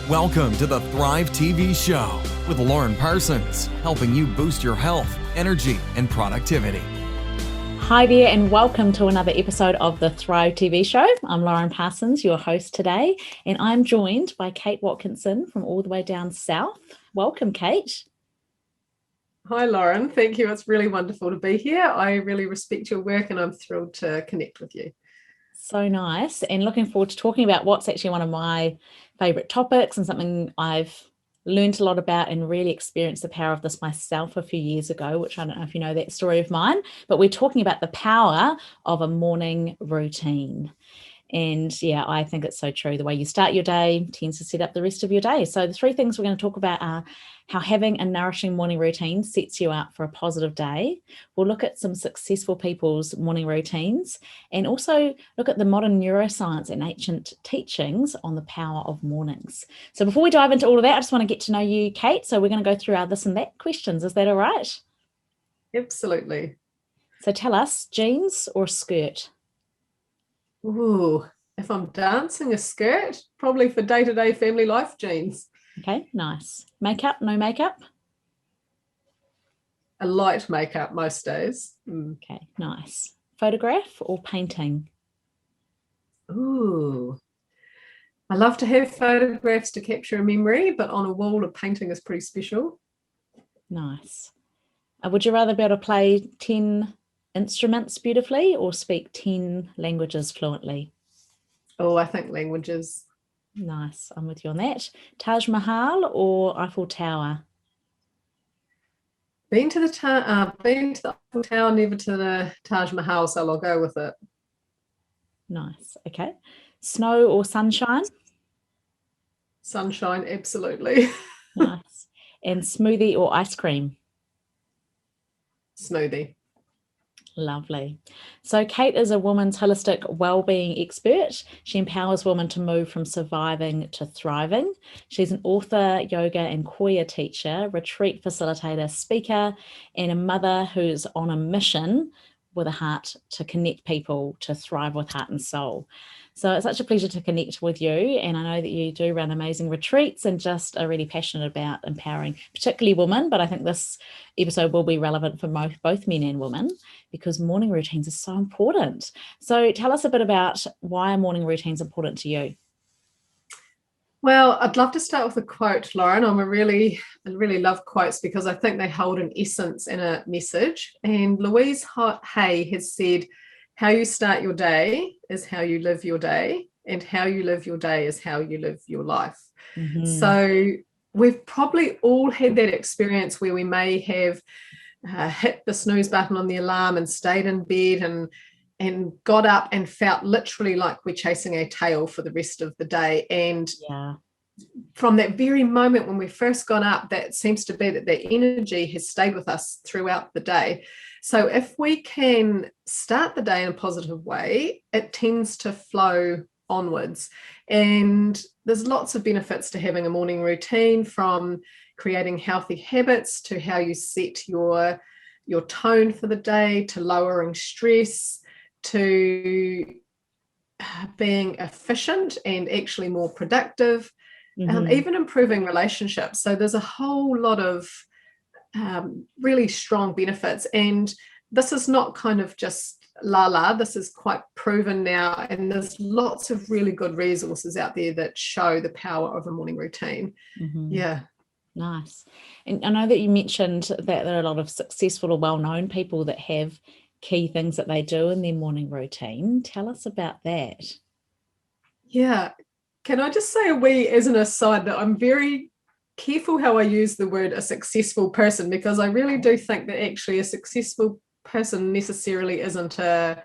Welcome to the Thrive TV show with Lauren Parsons, helping you boost your health, energy, and productivity. Hi there, and welcome to another episode of the Thrive TV show. I'm Lauren Parsons, your host today, and I'm joined by Kate Watkinson from all the way down south. Welcome, Kate. Hi, Lauren. Thank you. It's really wonderful to be here. I really respect your work and I'm thrilled to connect with you. So nice, and looking forward to talking about what's actually one of my favourite topics and something I've learned a lot about and really experienced the power of this myself a few years ago, which I don't know if you know that story of mine, but we're talking about the power of a morning routine. And yeah, I think it's so true. The way you start your day tends to set up the rest of your day. So the three things we're going to talk about are how having a nourishing morning routine sets you up for a positive day. We'll look at some successful people's morning routines and also look at the modern neuroscience and ancient teachings on the power of mornings. So before we dive into all of that, I just want to get to know you, Kate. So we're going to go through our this and that questions. Is that all right? Absolutely. So tell us, jeans or skirt? Ooh, if I'm dancing, a skirt, probably for day-to-day family life, jeans. Okay, nice. Makeup, no makeup? A light makeup most days. Okay, nice. Photograph or painting? Ooh, I love to have photographs to capture a memory, but on a wall, a painting is pretty special. Nice. Would you rather be able to play 10 instruments beautifully or speak 10 languages fluently? Oh, I think languages. Nice, I'm with you on that. Taj Mahal or Eiffel Tower? Been to the Eiffel Tower, never to the Taj Mahal, so I'll go with it. Nice, okay. Snow or sunshine? Sunshine, absolutely. Nice. And smoothie or ice cream? Smoothie. Lovely. So Kate is a woman's holistic wellbeing expert. She empowers women to move from surviving to thriving. She's an author, yoga and Qoya teacher, retreat facilitator, speaker, and a mother who's on a mission with a heart to connect people to thrive with heart and soul. So it's such a pleasure to connect with you. And I know that you do run amazing retreats and just are really passionate about empowering, particularly women. But I think this episode will be relevant for both men and women because morning routines are so important. So tell us a bit about why are morning routines important to you? Well, I'd love to start with a quote, Lauren. I really love quotes because I think they hold an essence and a message. And Louise Hay has said, how you start your day is how you live your day, and how you live your day is how you live your life. Mm-hmm. So we've probably all had that experience where we may have hit the snooze button on the alarm and stayed in bed and got up and felt literally like we're chasing a tail for the rest of the day. And from that very moment when we first got up, that seems to be that the energy has stayed with us throughout the day. So if we can start the day in a positive way, it tends to flow onwards. And there's lots of benefits to having a morning routine, from creating healthy habits to how you set your tone for the day, to lowering stress, to being efficient and actually more productive, even improving relationships. So there's a whole lot of really strong benefits. And this is not kind of just this is quite proven now. And there's lots of really good resources out there that show the power of a morning routine. Mm-hmm. Yeah. Nice. And I know that you mentioned that there are a lot of successful or well-known people that have key things that they do in their morning routine. Tell us about that. Yeah. Can I just say as an aside that I'm very careful how I use the word a successful person, because I really do think that actually a successful person necessarily isn't a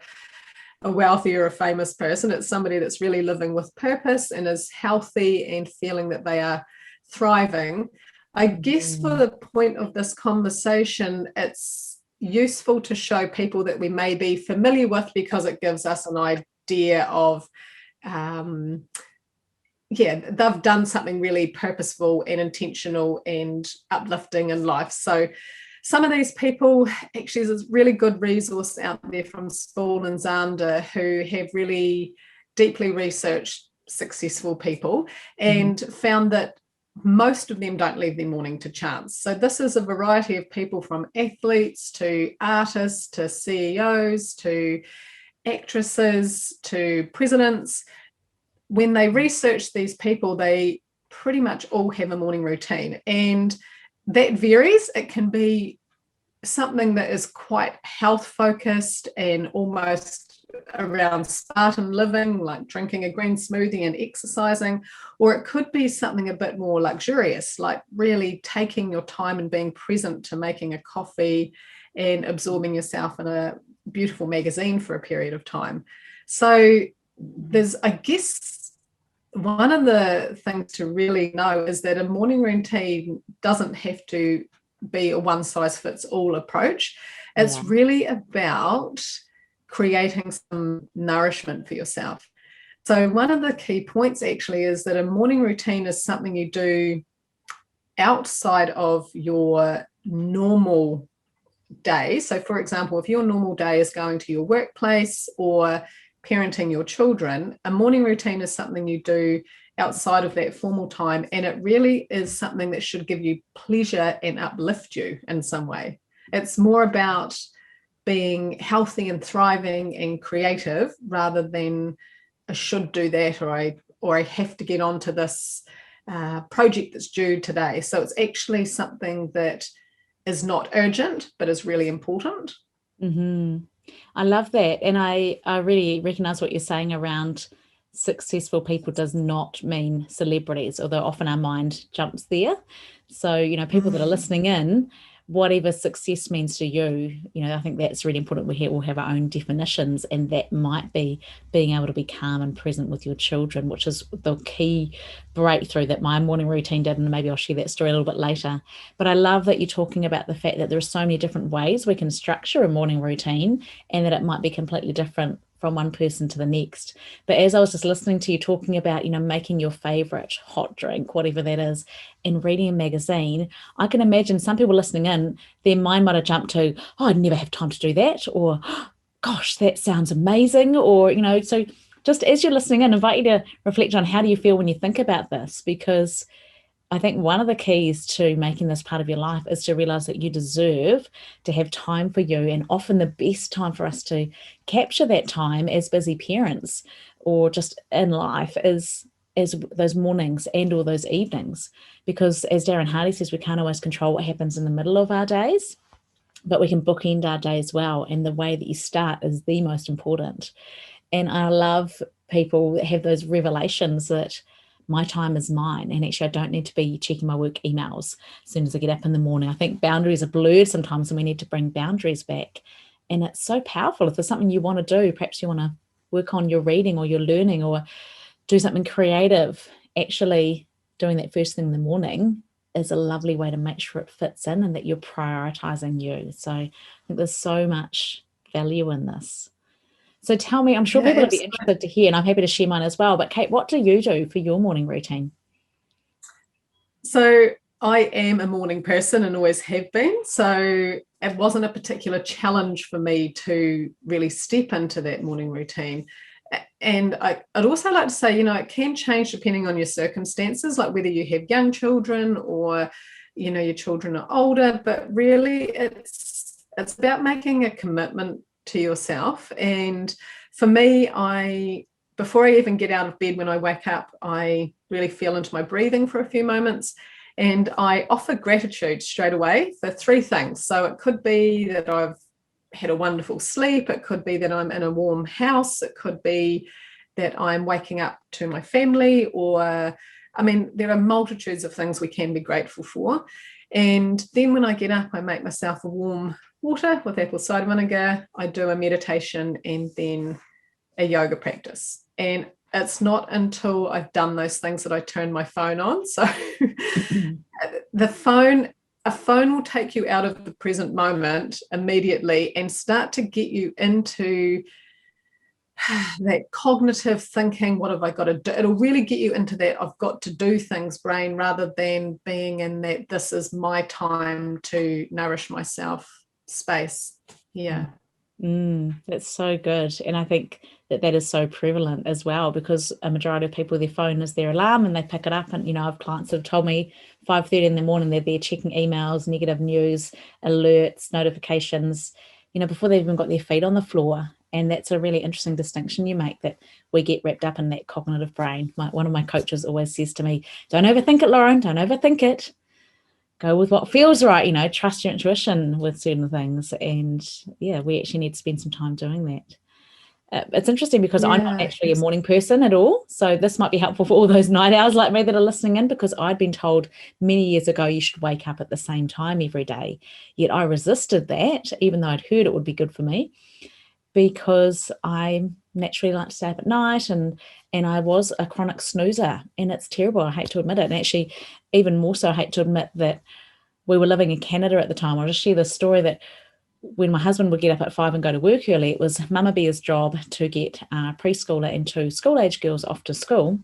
wealthy or a famous person. It's somebody that's really living with purpose and is healthy and feeling that they are thriving. I guess for the point of this conversation, it's useful to show people that we may be familiar with, because it gives us an idea of they've done something really purposeful and intentional and uplifting in life. So some of these people, actually there's a really good resource out there from Spool and Zander, who have really deeply researched successful people and found that most of them don't leave their morning to chance. So this is a variety of people, from athletes to artists to CEOs to actresses to presidents. When they research these people, they pretty much all have a morning routine, and that varies. It can be something that is quite health focused and almost around Spartan living, like drinking a green smoothie and exercising, or it could be something a bit more luxurious, like really taking your time and being present to making a coffee and absorbing yourself in a beautiful magazine for a period of time. So there's, I guess, one of the things to really know is that a morning routine doesn't have to be a one size fits all approach. It's really about creating some nourishment for yourself. So one of the key points actually is that a morning routine is something you do outside of your normal day. So for example, if your normal day is going to your workplace or parenting your children, a morning routine is something you do outside of that formal time, and it really is something that should give you pleasure and uplift you in some way. It's more about being healthy and thriving and creative rather than I should do that, or I have to get onto this project that's due today. So it's actually something that is not urgent but is really important. I love that, and I really recognize what you're saying around successful people does not mean celebrities, although often our mind jumps there. So, you know, people that are listening in, whatever success means to you, you know, I think that's really important. We all have our own definitions, and that might be being able to be calm and present with your children, which is the key breakthrough that my morning routine did, and maybe I'll share that story a little bit later. But I love that you're talking about the fact that there are so many different ways we can structure a morning routine, and that it might be completely different from one person to the next. But as I was just listening to you talking about, you know, making your favorite hot drink, whatever that is, and reading a magazine, I can imagine some people listening in, their mind might have jumped to, oh, I'd never have time to do that, or gosh, that sounds amazing, or, you know, so just as you're listening in, I invite you to reflect on how do you feel when you think about this, because I think one of the keys to making this part of your life is to realize that you deserve to have time for you. And often the best time for us to capture that time as busy parents or just in life is those mornings and or those evenings. Because as Darren Hardy says, we can't always control what happens in the middle of our days, but we can bookend our day as well. And the way that you start is the most important. And I love people that have those revelations that my time is mine, and actually I don't need to be checking my work emails as soon as I get up in the morning. I think boundaries are blurred sometimes, and we need to bring boundaries back. And it's so powerful. If there's something you want to do, perhaps you want to work on your reading or your learning or do something creative, actually doing that first thing in the morning is a lovely way to make sure it fits in and that you're prioritizing you. So I think there's so much value in this. So tell me, I'm sure people would be interested to hear, and I'm happy to share mine as well. But Kate, what do you do for your morning routine? So I am a morning person and always have been. So it wasn't a particular challenge for me to really step into that morning routine. And I'd also like to say, you know, it can change depending on your circumstances, like whether you have young children or, you know, your children are older. But really, it's about making a commitment to yourself. And for me, before I even get out of bed, when I wake up, I really feel into my breathing for a few moments, and I offer gratitude straight away for three things. So it could be that I've had a wonderful sleep, it could be that I'm in a warm house, it could be that I'm waking up to my family, or I mean, there are multitudes of things we can be grateful for. And then when I get up, I make myself a warm water with apple cider vinegar. I do a meditation and then a yoga practice. And it's not until I've done those things that I turn my phone on. So a phone will take you out of the present moment immediately and start to get you into that cognitive thinking. What have I got to do? It'll really get you into that I've got to do things brain, rather than being in that this is my time to nourish myself space. Yeah. That's so good. And I think that is so prevalent as well, because a majority of people, their phone is their alarm and they pick it up. And, I have clients that have told me 5:30 in the morning, they're there checking emails, negative news, alerts, notifications, before they've even got their feet on the floor. And that's a really interesting distinction you make, that we get wrapped up in that cognitive brain. One of my coaches always says to me, don't overthink it, Lauren, don't overthink it. Go with what feels right, trust your intuition with certain things. And yeah, we actually need to spend some time doing that. It's interesting because I'm not actually a morning person at all. So this might be helpful for all those night owls like me that are listening in, because I'd been told many years ago you should wake up at the same time every day. Yet I resisted that, even though I'd heard it would be good for me, because I naturally like to stay up at night, and I was a chronic snoozer, and it's terrible. I hate to admit it. And actually, even more so, I hate to admit that we were living in Canada at the time. I'll just share this story that when my husband would get up at 5 and go to work early, it was Mama Bear's job to get a preschooler and 2 school-age girls off to school.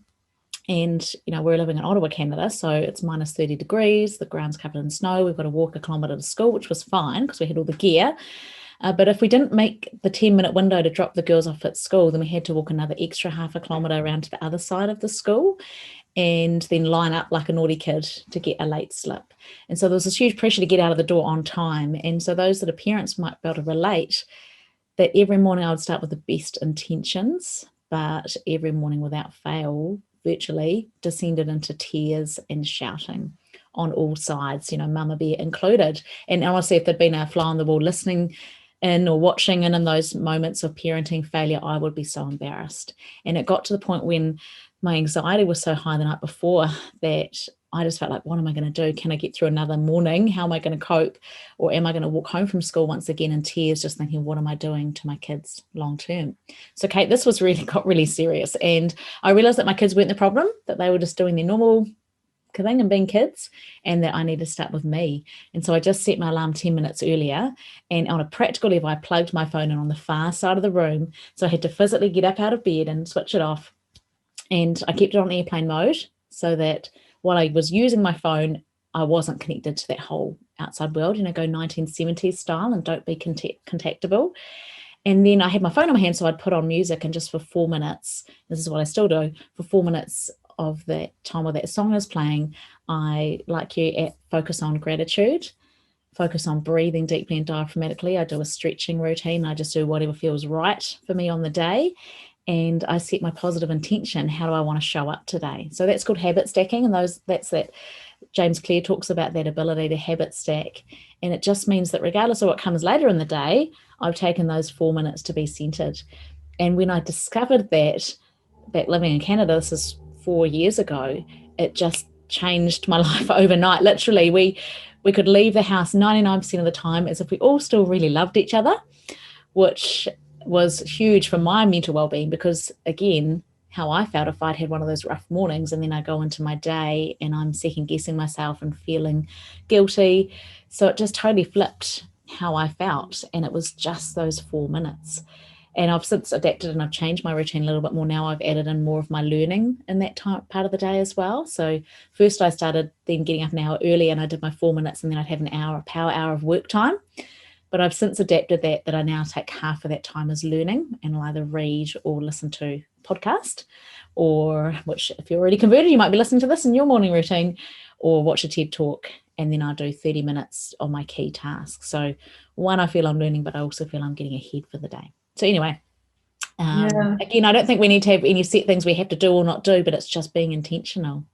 And, we're living in Ottawa, Canada, so it's minus 30 degrees. The ground's covered in snow. We've got to walk a kilometre to school, which was fine because we had all the gear. But if we didn't make the 10-minute window to drop the girls off at school, then we had to walk another extra half a kilometre around to the other side of the school and then line up like a naughty kid to get a late slip. And so there was this huge pressure to get out of the door on time. And so those that are parents might be able to relate that every morning I would start with the best intentions, but every morning without fail, virtually descended into tears and shouting on all sides, Mama Bear included. And honestly, if there'd been a fly on the wall listening in or watching in those moments of parenting failure, I would be so embarrassed. And it got to the point when my anxiety was so high the night before that I just felt like, what am I going to do? Can I get through another morning? How am I going to cope? Or am I going to walk home from school once again in tears, just thinking, what am I doing to my kids long term? So, Kate, this got really serious. And I realized that my kids weren't the problem, that they were just doing their normal thing and being kids, and that I need to start with me. And so I just set my alarm 10 minutes earlier, and on a practical level, I plugged my phone in on the far side of the room. So I had to physically get up out of bed and switch it off. And I kept it on airplane mode so that while I was using my phone, I wasn't connected to that whole outside world, go 1970s style and don't be contactable. And then I had my phone in my hand, so I'd put on music, and just for 4 minutes, this is what I still do, for 4 minutes of that time while that song is playing, I, like you, focus on gratitude, focus on breathing deeply and diaphragmatically. I do a stretching routine. I just do whatever feels right for me on the day. And I set my positive intention. How do I want to show up today? So that's called habit stacking. And that's that James Clear talks about, that ability to habit stack. And it just means that regardless of what comes later in the day, I've taken those 4 minutes to be centered. And when I discovered that back living in Canada, this is 4 years ago, it just changed my life overnight. Literally, we could leave the house 99% of the time as if we all still really loved each other, which was huge for my mental well-being, because again, how I felt if I'd had one of those rough mornings and then I go into my day and I'm second guessing myself and feeling guilty. So it just totally flipped how I felt. And it was just those 4 minutes. And I've since adapted and I've changed my routine a little bit more. Now I've added in more of my learning in that part of the day as well. So first I started then getting up an hour early and I did my 4 minutes, and then I'd have a power hour of work time. But I've since adapted that I now take half of that time as learning, and I'll either read or listen to podcast, or, which if you're already converted, you might be listening to this in your morning routine, or watch a TED talk. And then I'll do 30 minutes on my key tasks. So one, I feel I'm learning, but I also feel I'm getting ahead for the day. So anyway, again, I don't think we need to have any set things we have to do or not do, but it's just being intentional.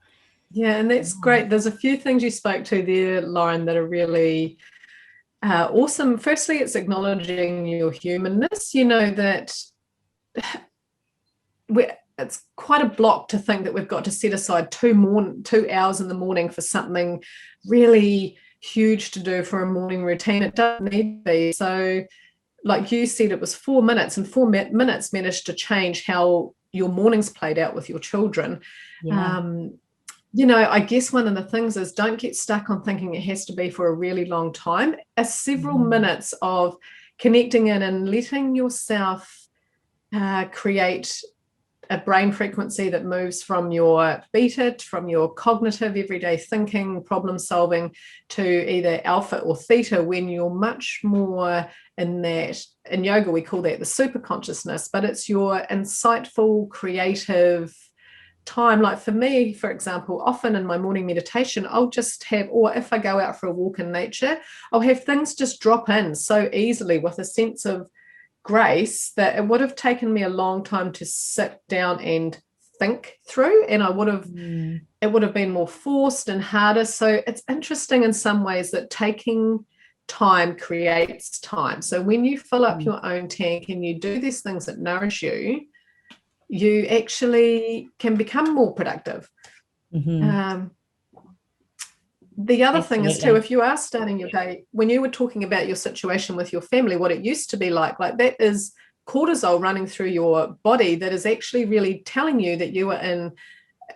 Yeah, and that's great. There's a few things you spoke to there, Lauren, that are really awesome. Firstly, it's acknowledging your humanness. That it's quite a block to think that we've got to set aside 2 hours in the morning for something really huge to do for a morning routine. It doesn't need to be. So like you said, it was 4 minutes, and 4 minutes managed to change how your mornings played out with your children. Yeah. I guess one of the things is, don't get stuck on thinking it has to be for a really long time. Several minutes of connecting in and letting yourself create a brain frequency that moves from your beta, from your cognitive everyday thinking, problem solving, to either alpha or theta, when you're much more in that. In yoga we call that the super consciousness, but it's your insightful, creative time. Like for me, for example, often in my morning meditation, I'll just have, or if I go out for a walk in nature, I'll have things just drop in so easily with a sense of grace that it would have taken me a long time to sit down and think through, and I would have it would have been more forced and harder. So it's interesting in some ways that taking time creates time. So when you fill up your own tank and you do these things that nourish you, you actually can become more productive. The other thing is too, if you are starting your day, when you were talking about your situation with your family, what it used to be like that is cortisol running through your body that is actually really telling you that you are in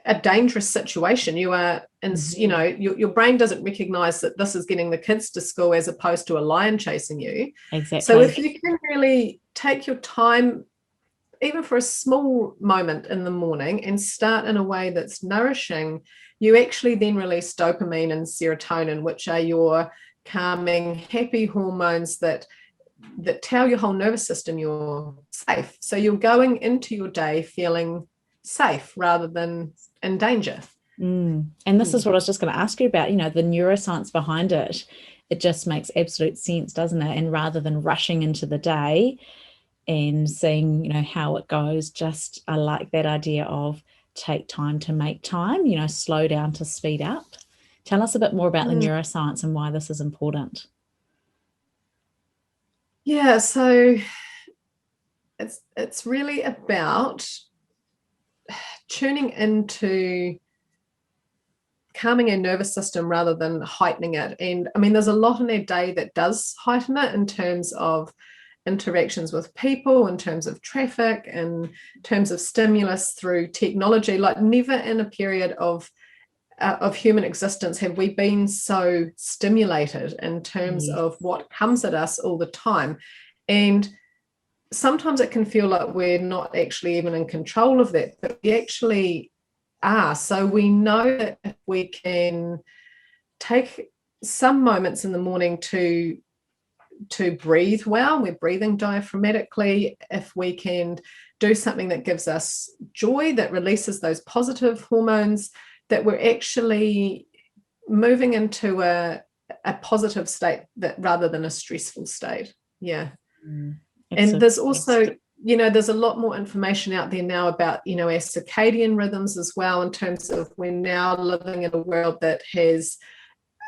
a dangerous situation. You are in, you know, your brain doesn't recognize that this is getting the kids to school as opposed to a lion chasing you. Exactly. So if you can really take your time, even for a small moment in the morning, and start in a way that's nourishing, you actually then release dopamine and serotonin, which are your calming, happy hormones that tell your whole nervous system you're safe. So you're going into your day feeling safe rather than in danger. And this is what I was just going to ask you about, you know, the neuroscience behind it. It just makes absolute sense, doesn't it? And rather than rushing into the day and seeing, you know, how it goes, just I like that idea of take time to make time, you know, slow down to speed up. Tell us a bit more about the neuroscience and why this is important. Yeah, so it's really about tuning into calming our nervous system rather than heightening it. And I mean, there's a lot in our day that does heighten it in terms of interactions with people, in terms of traffic, in terms of stimulus through technology. Like never in a period of human existence have we been so stimulated in terms of what comes at us all the time. And sometimes it can feel like we're not actually even in control of that, but we actually are. So we know that if we can take some moments in the morning to breathe well, we're breathing diaphragmatically, if we can do something that gives us joy, that releases those positive hormones, that we're actually moving into a positive state that rather than a stressful state. And there's also, you know, there's a lot more information out there now about, you know, our circadian rhythms as well, in terms of we're now living in a world that has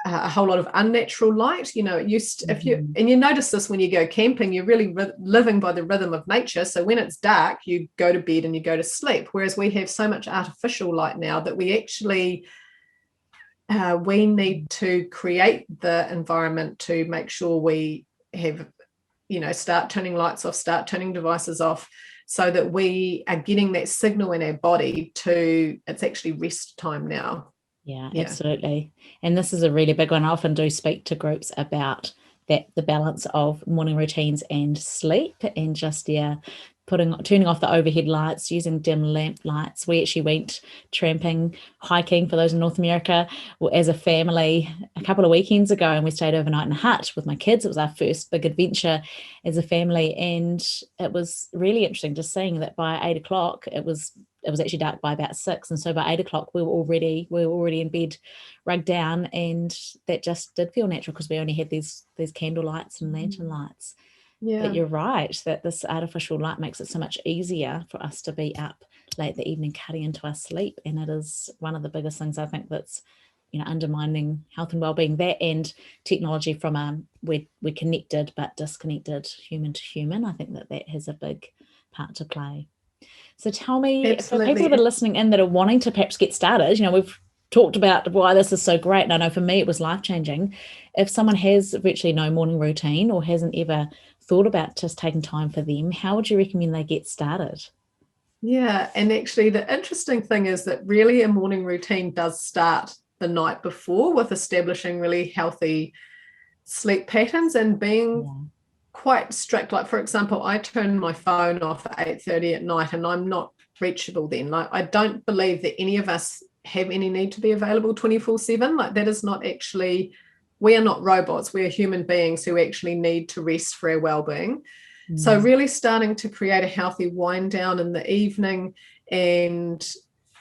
a whole lot of unnatural light. You know, it used to, if you, and you notice this when you go camping, you're really living by the rhythm of nature. So when it's dark, you go to bed and you go to sleep, whereas we have so much artificial light now that we actually we need to create the environment to make sure we have, you know, start turning lights off, start turning devices off, so that we are getting that signal in our body to, it's actually rest time now. Yeah, absolutely. And this is a really big one. I often do speak to groups about that, the balance of morning routines and sleep, and just turning off the overhead lights, using dim lamp lights. We actually went hiking for those in North America as a family a couple of weekends ago, and we stayed overnight in a hut with my kids. It was our first big adventure as a family, and it was really interesting just seeing that by 8 o'clock it was actually dark by about 6, and so by 8 o'clock we were already in bed, rugged down, and that just did feel natural because we only had these candle lights and lantern lights. But you're right that this artificial light makes it so much easier for us to be up late the evening cutting into our sleep, and it is one of the biggest things I think that's, you know, undermining health and well-being. That and technology from we're connected but disconnected human to human. I think that has a big part to play. So tell me, for people that are listening in that are wanting to perhaps get started, you know, we've talked about why this is so great, and I know for me it was life-changing. If someone has virtually no morning routine or hasn't ever thought about just taking time for them, how would you recommend they get started? Yeah, and actually the interesting thing is that really a morning routine does start the night before with establishing really healthy sleep patterns and being quite strict. Like, for example, I turn my phone off at 8:30 at night, and I'm not reachable then. Like, I don't believe that any of us have any need to be available 24/7. Like, that is not actually, we are not robots. We are human beings who actually need to rest for our well-being. So really starting to create a healthy wind down in the evening, and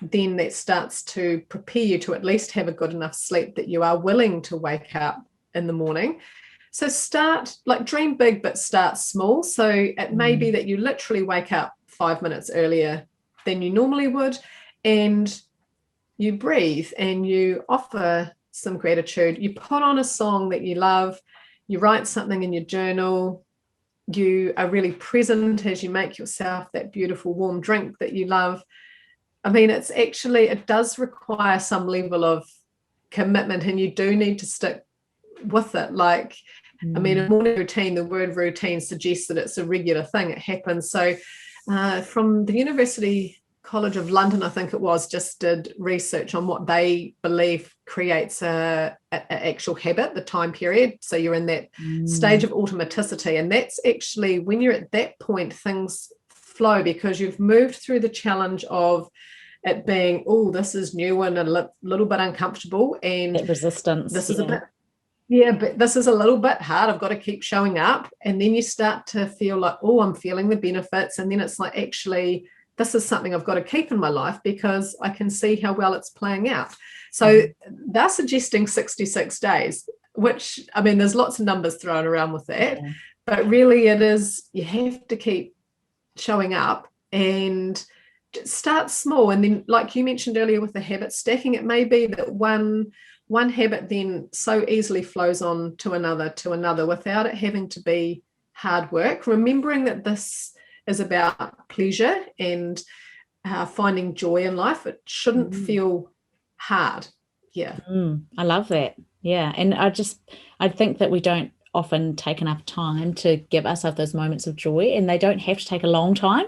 then that starts to prepare you to at least have a good enough sleep that you are willing to wake up in the morning. So start, like, dream big, but start small. So it may be that you literally wake up 5 minutes earlier than you normally would, and you breathe and you offer some gratitude. You put on a song that you love, you write something in your journal, you are really present as you make yourself that beautiful warm drink that you love. I mean, it does require some level of commitment, and you do need to stick with it. Like, I mean, a morning routine, the word routine suggests that it's a regular thing. It happens. So from the University College of London, I think it was, just did research on what they believe creates a actual habit, the time period. So you're in that stage of automaticity, and that's actually when you're at that point, things flow, because you've moved through the challenge of it being, oh, this is new and a little bit uncomfortable, and that resistance. This is a bit, but this is a little bit hard. I've got to keep showing up. And then you start to feel like, oh, I'm feeling the benefits. And then it's like, actually, this is something I've got to keep in my life because I can see how well it's playing out. So they're suggesting 66 days, which, I mean, there's lots of numbers thrown around with that, but really it is, you have to keep showing up and start small. And then, like you mentioned earlier with the habit stacking, it may be that one habit then so easily flows on to another without it having to be hard work, remembering that this is about pleasure and finding joy in life. It shouldn't feel hard. I love that. And I think that we don't often take enough time to give ourselves those moments of joy, and they don't have to take a long time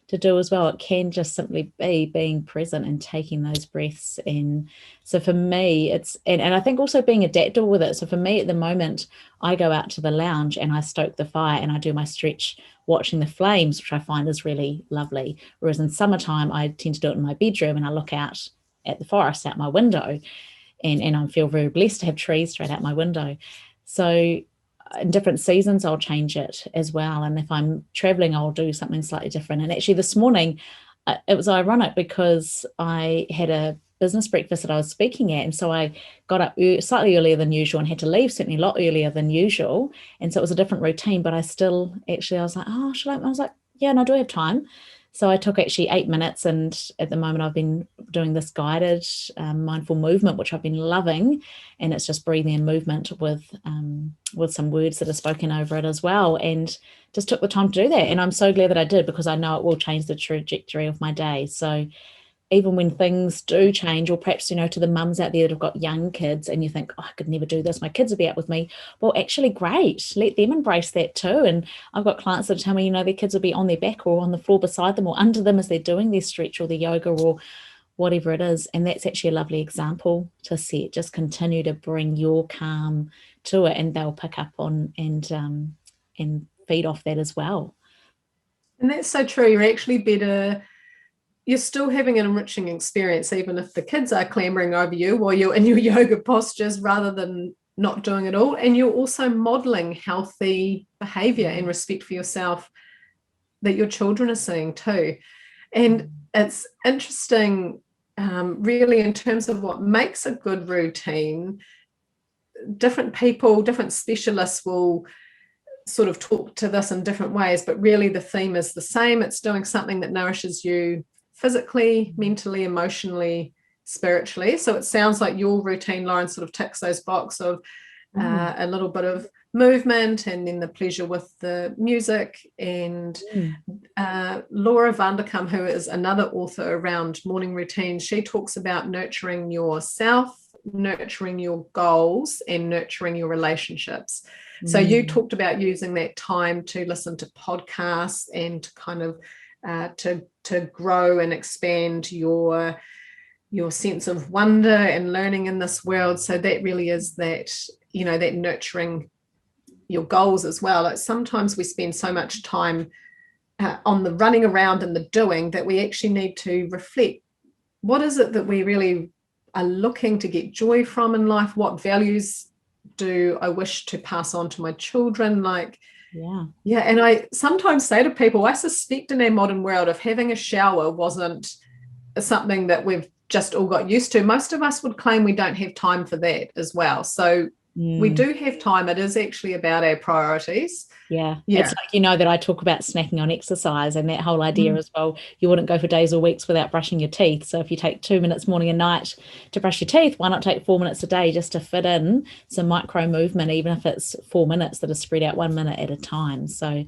to do as well. It can just simply be being present and taking those breaths in. So for me, it's, and I think also being adaptable with it. So for me at the moment, I go out to the lounge and I stoke the fire and I do my stretch watching the flames, which I find is really lovely. Whereas in summertime, I tend to do it in my bedroom and I look out at the forest out my window, and I feel very blessed to have trees straight out my window. So in different seasons, I'll change it as well. And if I'm traveling, I'll do something slightly different. And actually this morning, it was ironic because I had a business breakfast that I was speaking at. And so I got up slightly earlier than usual and had to leave certainly a lot earlier than usual. And so it was a different routine, but I was like, oh, I was like, yeah, no, I do have time. So I took actually 8 minutes, and at the moment I've been doing this guided mindful movement, which I've been loving, and it's just breathing and movement with some words that are spoken over it as well, and just took the time to do that. And I'm so glad that I did, because I know it will change the trajectory of my day. So even when things do change, or perhaps, to the mums out there that have got young kids and you think, oh, I could never do this, my kids will be out with me. Well, actually, great. Let them embrace that too. And I've got clients that tell me, their kids will be on their back or on the floor beside them or under them as they're doing their stretch or their yoga or whatever it is. And that's actually a lovely example to set. Just continue to bring your calm to it, and they'll pick up on and feed off that as well. And that's so true. You're actually better. You're still having an enriching experience, even if the kids are clambering over you while you're in your yoga postures rather than not doing it all. And you're also modeling healthy behavior and respect for yourself that your children are seeing too. And it's interesting, really, in terms of what makes a good routine. Different people, different specialists will sort of talk to this in different ways, but really the theme is the same. It's doing something that nourishes you physically, mentally, emotionally, spiritually. So it sounds like your routine, Lauren, sort of ticks those boxes of a little bit of movement, and then the pleasure with the music. And Laura Vanderkam, who is another author around morning routines, she talks about nurturing yourself, nurturing your goals, and nurturing your relationships. So you talked about using that time to listen to podcasts and to kind of to grow and expand your sense of wonder and learning in this world. So that really is that, that nurturing your goals as well. Like sometimes we spend so much time on the running around and the doing, that we actually need to reflect, what is it that we really are looking to get joy from in life? What values do I wish to pass on to my children? Yeah. And I sometimes say to people, I suspect in our modern world, if having a shower wasn't something that we've just all got used to, most of us would claim we don't have time for that as well. So we do have time. It is actually about our priorities. Yeah. It's like, that I talk about snacking on exercise, and that whole idea as well, you wouldn't go for days or weeks without brushing your teeth. So if you take 2 minutes morning and night to brush your teeth, why not take 4 minutes a day just to fit in some micro movement, even if it's 4 minutes that are spread out 1 minute at a time. So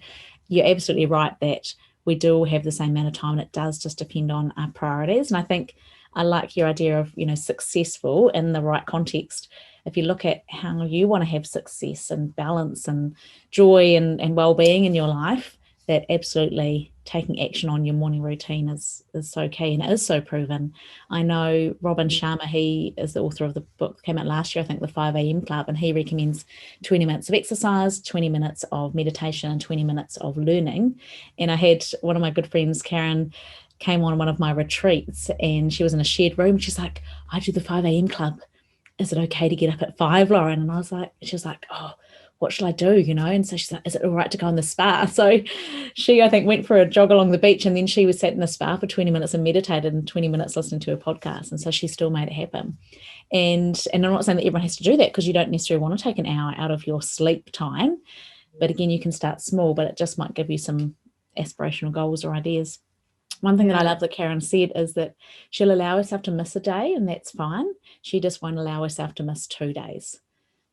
you're absolutely right that we do all have the same amount of time, and it does just depend on our priorities. And I think I like your idea of, successful in the right context. If you look at how you want to have success and balance and joy and well-being in your life, that absolutely taking action on your morning routine is so key, and it is so proven. I know Robin Sharma, he is the author of the book that came out last year, I think, the 5 a.m. Club, and he recommends 20 minutes of exercise, 20 minutes of meditation, and 20 minutes of learning. And I had one of my good friends, Karen, came on one of my retreats, and she was in a shared room. She's like, I do the 5 a.m. Club. Is it okay to get up at 5, Lauren? And she was like, oh, what should I do? And so she's like, is it all right to go in the spa? So she, I think, went for a jog along the beach, and then she was sat in the spa for 20 minutes and meditated, and 20 minutes listening to a podcast. And so she still made it happen. And I'm not saying that everyone has to do that, because you don't necessarily want to take an hour out of your sleep time. But again, you can start small, but it just might give you some aspirational goals or ideas. One thing that I love that Karen said is that she'll allow herself to miss a day, and that's fine. She just won't allow herself to miss 2 days.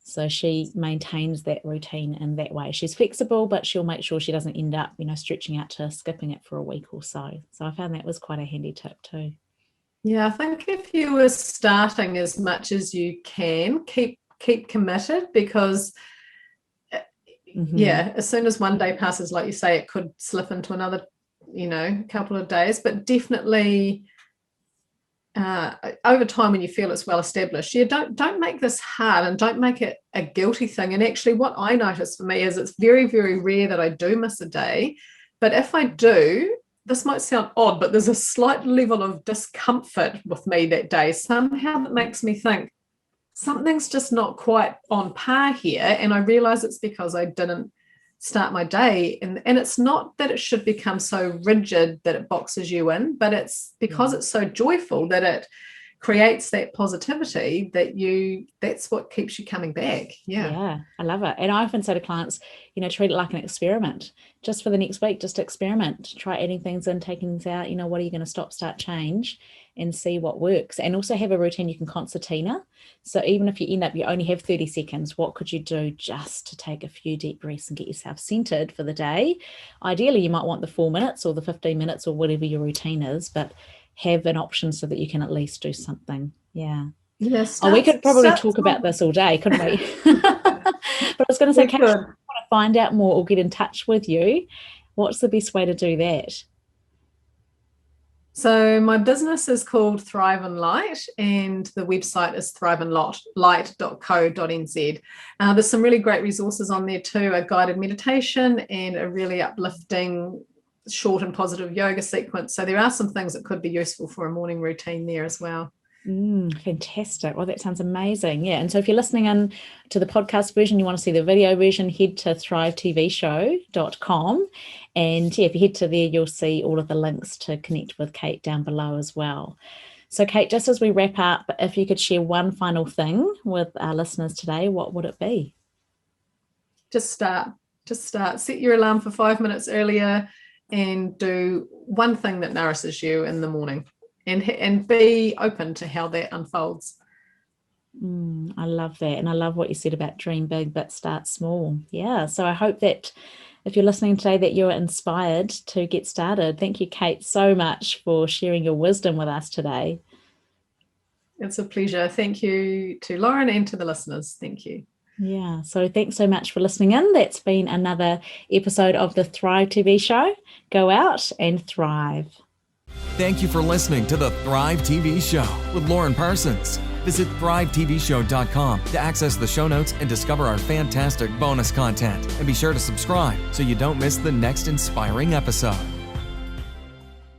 So she maintains that routine in that way. She's flexible, but she'll make sure she doesn't end up, stretching out to skipping it for a week or so. So I found that was quite a handy tip too. Yeah, I think if you were starting as much as you can, keep committed, because as soon as one day passes, like you say, it could slip into another couple of days, but definitely over time, when you feel it's well established, don't make this hard, and don't make it a guilty thing. And actually, what I notice for me is it's very, very rare that I do miss a day, but if I do, this might sound odd, but there's a slight level of discomfort with me that day, somehow, that makes me think something's just not quite on par here, and I realize it's because I didn't start my day, and it's not that it should become so rigid that it boxes you in, but it's because it's so joyful that it creates that positivity that's what keeps you coming back. Yeah, I love it. And I often say to clients, treat it like an experiment. Just for the next week, just experiment, try adding things in, taking things out. What are you going to stop, start, change, and see what works. And also have a routine you can concertina. So even if you only have 30 seconds, what could you do just to take a few deep breaths and get yourself centered for the day? Ideally, you might want the 4 minutes or the 15 minutes or whatever your routine is, but have an option so that you can at least do something. Yeah. Yes. We could probably talk about this all day, couldn't we? But I was going to say, Kate, if you want to find out more or get in touch with you, what's the best way to do that? So my business is called Thrive and Light, and the website is thriveandlight.co.nz. There's some really great resources on there too, a guided meditation and a really uplifting short and positive yoga sequence. So there are some things that could be useful for a morning routine there as well. Fantastic. Well, that sounds amazing. Yeah. And so if you're listening in to the podcast version, you want to see the video version, head to thrivetvshow.com. And if you head to there, you'll see all of the links to connect with Kate down below as well. So Kate, just as we wrap up, if you could share one final thing with our listeners today, what would it be? Just start. Set your alarm for 5 minutes earlier and do one thing that nourishes you in the morning. And be open to how that unfolds. I love that. And I love what you said about dream big, but start small. Yeah. So I hope that if you're listening today, that you're inspired to get started. Thank you, Kate, so much for sharing your wisdom with us today. It's a pleasure. Thank you to Lauren and to the listeners. Thank you. Yeah. So thanks so much for listening in. That's been another episode of the Thrive TV show. Go out and thrive. Thank you for listening to the Thrive TV show with Lauren Parsons. Visit thrivetvshow.com to access the show notes and discover our fantastic bonus content. And be sure to subscribe so you don't miss the next inspiring episode.